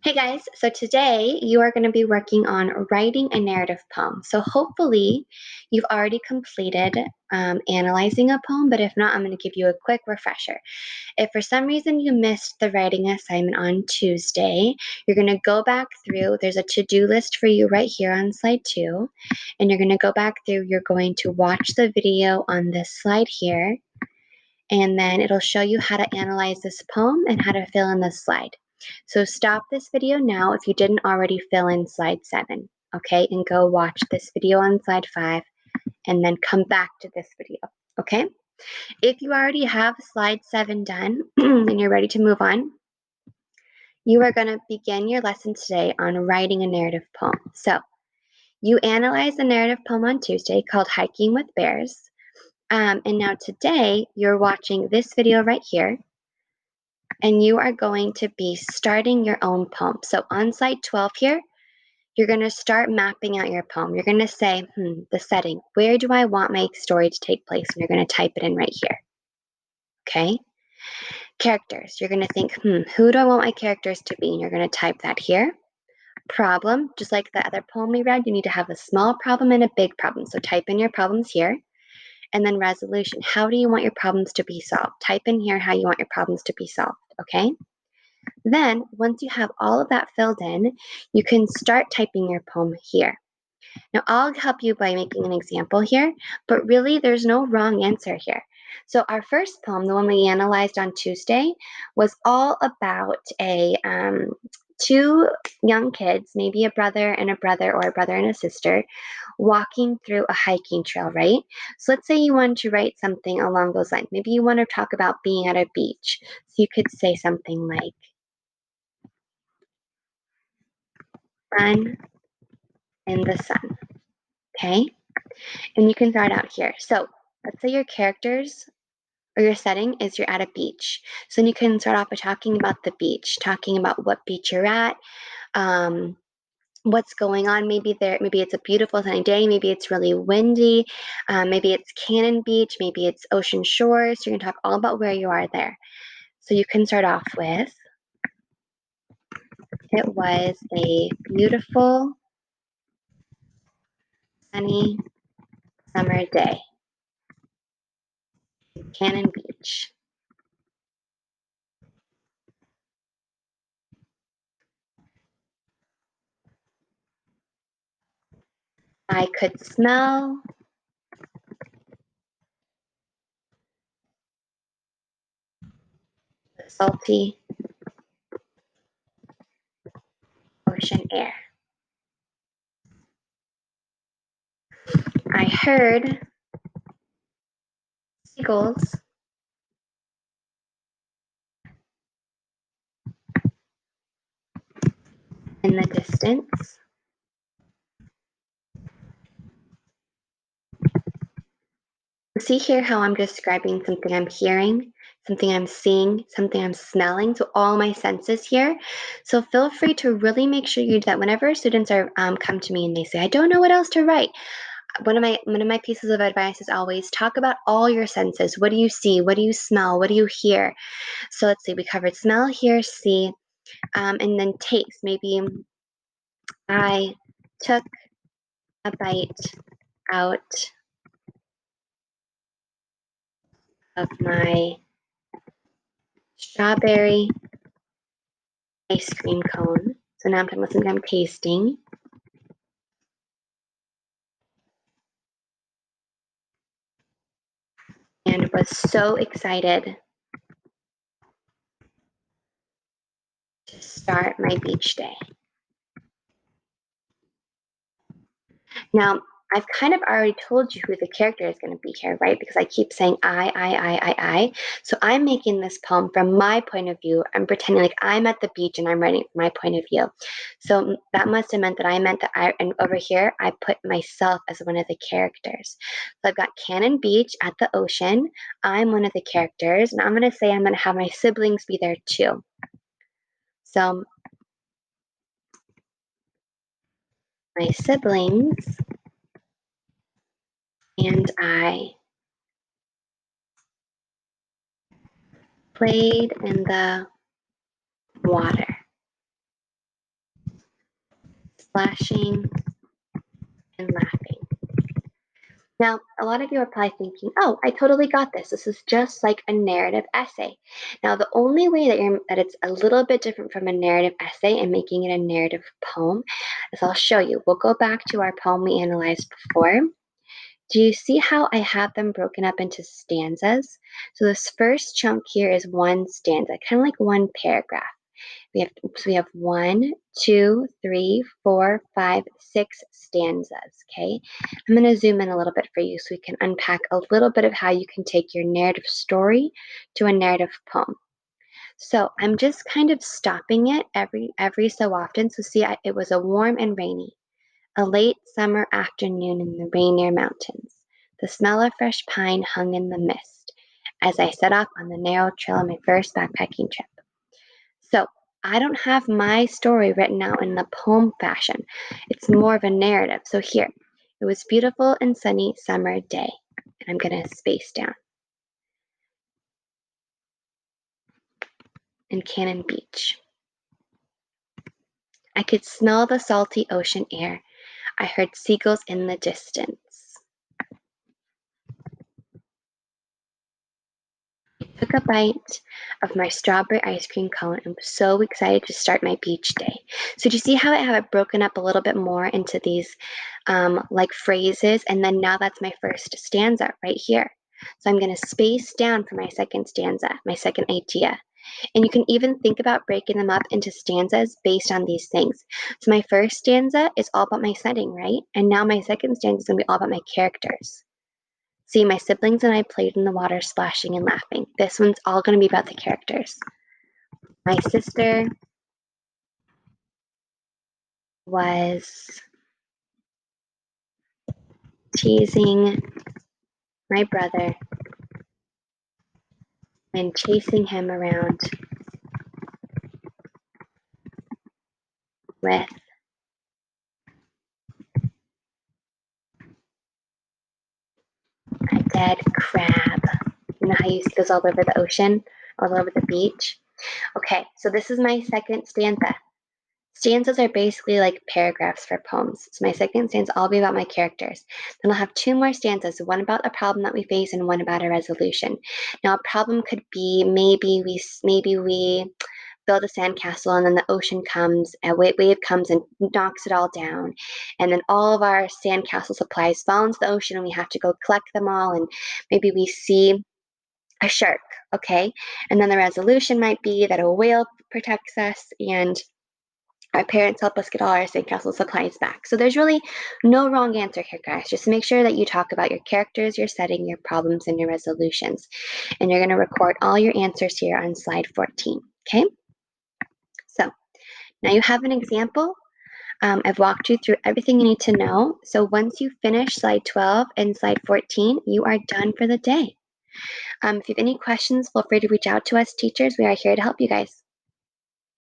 Hey guys, so today you are going to be working on writing a narrative poem. So hopefully you've already completed analyzing a poem, but if not, I'm going to give you a quick refresher. If for some reason you missed the writing assignment on Tuesday, you're going to go back through. There's a to-do list for you right here on slide 2, and you're going to go back through. You're going to watch the video on this slide here, and then it'll show you how to analyze this poem and how to fill in this slide. So stop this video now if you didn't already fill in slide 7, okay? And go watch this video on slide 5 and then come back to this video, okay? If you already have slide 7 done and you're ready to move on, you are going to begin your lesson today on writing a narrative poem. So you analyzed the narrative poem on Tuesday called Hiking with Bears. And now today you're watching this video right here, and you are going to be starting your own poem. So on slide 12 here, you're going to start mapping out your poem. You're going to say, the setting, where do I want my story to take place? And you're going to type it in right here. Okay. Characters, you're going to think, who do I want my characters to be? And you're going to type that here. Problem, just like the other poem we read, you need to have a small problem and a big problem. So type in your problems here. And then resolution, how do you want your problems to be solved? Type in here how you want your problems to be solved, okay? Then, once you have all of that filled in, you can start typing your poem here. Now, I'll help you by making an example here, but really there's no wrong answer here. So our first poem, the one we analyzed on Tuesday, was all about two young kids, maybe a brother and a brother or a brother and a sister, walking through a hiking trail, right? So let's say you want to write something along those lines. Maybe you want to talk about being at a beach. So you could say something like, fun in the sun, okay? And you can start out here. So let's say your characters or your setting is you're at a beach. So then you can start off by talking about the beach, talking about what beach you're at, what's going on. Maybe it's a beautiful sunny day. Maybe it's really windy. Maybe it's Cannon Beach. Maybe it's Ocean Shores. So you're gonna talk all about where you are there. So you can start off with, it was a beautiful sunny summer day, Cannon Beach. I could smell the salty ocean air. I heard seagulls in the distance. See here how I'm describing something I'm hearing, something I'm seeing, something I'm smelling, so all my senses here. So feel free to really make sure you do that whenever students are come to me and they say, I don't know what else to write. One of my pieces of advice is always talk about all your senses. What do you see? What do you smell? What do you hear? So let's see, we covered smell, hear, see, and then taste. Maybe I took a bite out of my strawberry ice cream cone. So now I'm talking about something I'm tasting. And was so excited to start my beach day. Now, I've kind of already told you who the character is going to be here, right? Because I keep saying I. So I'm making this poem from my point of view. I'm pretending like I'm at the beach and I'm writing from my point of view. So that must have meant that I meant that and over here, I put myself as one of the characters. So I've got Cannon Beach at the ocean. I'm one of the characters. And I'm going to say I'm going to have my siblings be there too. So my siblings and I played in the water. splashing and laughing. Now, a lot of you are probably thinking, oh, I totally got this. This is just like a narrative essay. Now, the only way that it's a little bit different from a narrative essay and making it a narrative poem is I'll show you. We'll go back to our poem we analyzed before. Do you see how I have them broken up into stanzas? So this first chunk here is one stanza, kind of like one paragraph. We have 1, 2, 3, 4, 5, 6 stanzas. Okay, I'm going to zoom in a little bit for you so we can unpack a little bit of how you can take your narrative story to a narrative poem. So I'm just kind of stopping it every so often. So see, it was a warm and rainy, a late summer afternoon in the Rainier Mountains. The smell of fresh pine hung in the mist as I set off on the narrow trail on my first backpacking trip. So I don't have my story written out in the poem fashion. It's more of a narrative. So here, it was beautiful and sunny summer day. And I'm going to space down. In Cannon Beach. I could smell the salty ocean air. I heard seagulls in the distance. I took a bite of my strawberry ice cream cone and was so excited to start my beach day. So do you see how I have it broken up a little bit more into these like phrases? And then now that's my first stanza right here. So I'm going to space down for my second stanza, my second idea. And you can even think about breaking them up into stanzas based on these things. So my first stanza is all about my setting, right? And now my second stanza is going to be all about my characters. See, my siblings and I played in the water, splashing and laughing. This one's all going to be about the characters. My sister was teasing my brother and chasing him around with a dead crab. You know how you see those all over the ocean, all over the beach? Okay, so this is my second stanza. Stanzas are basically like paragraphs for poems. So my second stanza will be about my characters. Then I'll have two more stanzas, one about a problem that we face and one about a resolution. Now a problem could be maybe we build a sandcastle and then the ocean comes, a wave comes and knocks it all down. And then all of our sandcastle supplies fall into the ocean and we have to go collect them all, and maybe we see a shark, okay? And then the resolution might be that a whale protects us and our parents help us get all our sandcastle supplies back. So there's really no wrong answer here, guys. Just make sure that you talk about your characters, your setting, your problems, and your resolutions. And you're going to record all your answers here on slide 14, okay? So now you have an example. I've walked you through everything you need to know. So once you finish slide 12 and slide 14, you are done for the day. If you have any questions, feel free to reach out to us, teachers. We are here to help you guys.